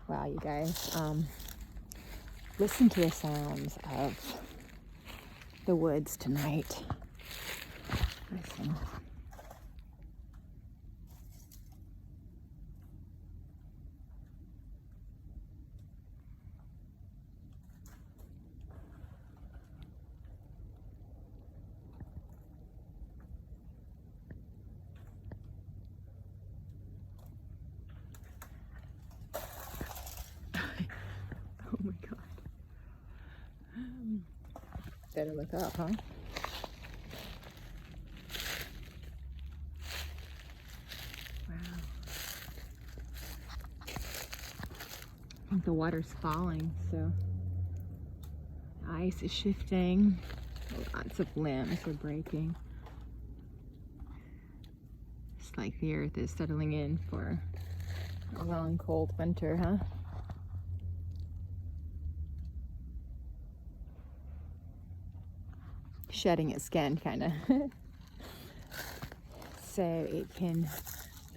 Wow, you guys, listen to the sounds of the woods tonight. Listen. Oh my God. Better look up, huh? Wow. I think the water's falling, so the ice is shifting. Lots of limbs are breaking. It's like the earth is settling in for a long, cold winter, huh? Shedding its skin, kind of. So it can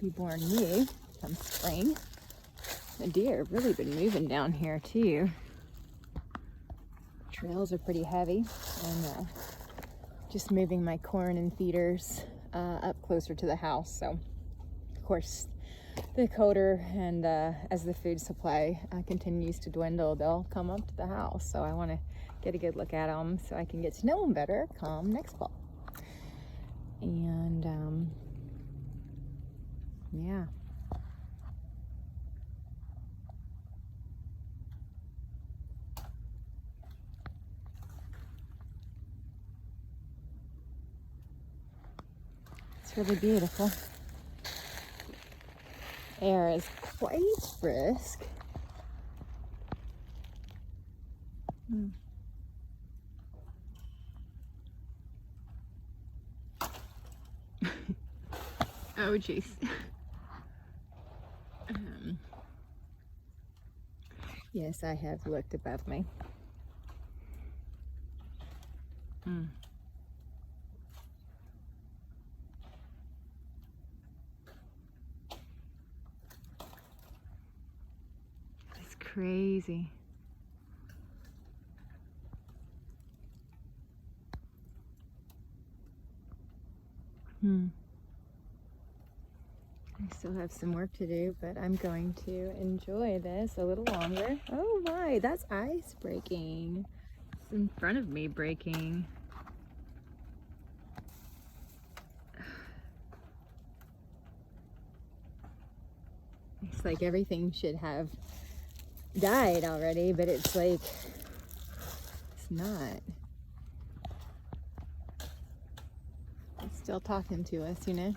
be born new come spring. The deer have really been moving down here too. Trails are pretty heavy, and just moving my corn and feeders up closer to the house. So of course the colder and as the food supply continues to dwindle, they'll come up to the house. So I want to get a good look at them so I can get to know them better come next fall. And yeah. It's really beautiful. Air is quite brisk. Oh, jeez. Yes, I have looked above me. It's crazy. I still have some work to do, but I'm going to enjoy this a little longer. Oh my, that's ice breaking. It's in front of me breaking. It's like everything should have died already, but it's like, it's not. It's still talking to us, you know?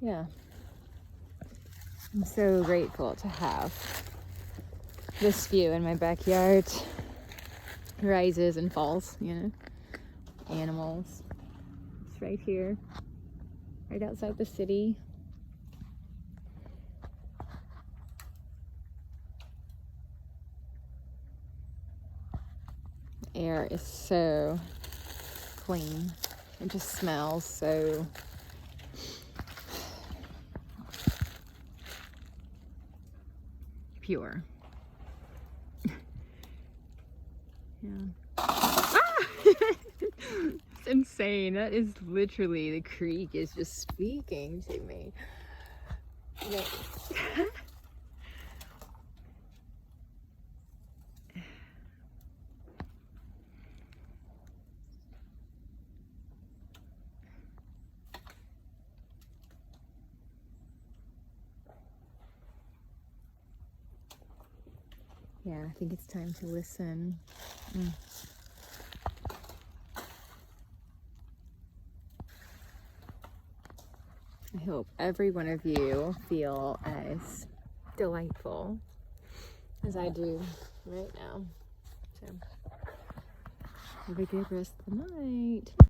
Yeah. I'm so grateful to have this view in my backyard. Rises and falls, you know. Animals. It's right here. Right outside the city. The air is so clean. It just smells so pure. Yeah. Ah! It's insane. That is literally, the creek is just speaking to me. Yeah, I think it's time to listen. I hope every one of you feel as delightful as I do right now. So, have a good rest of the night.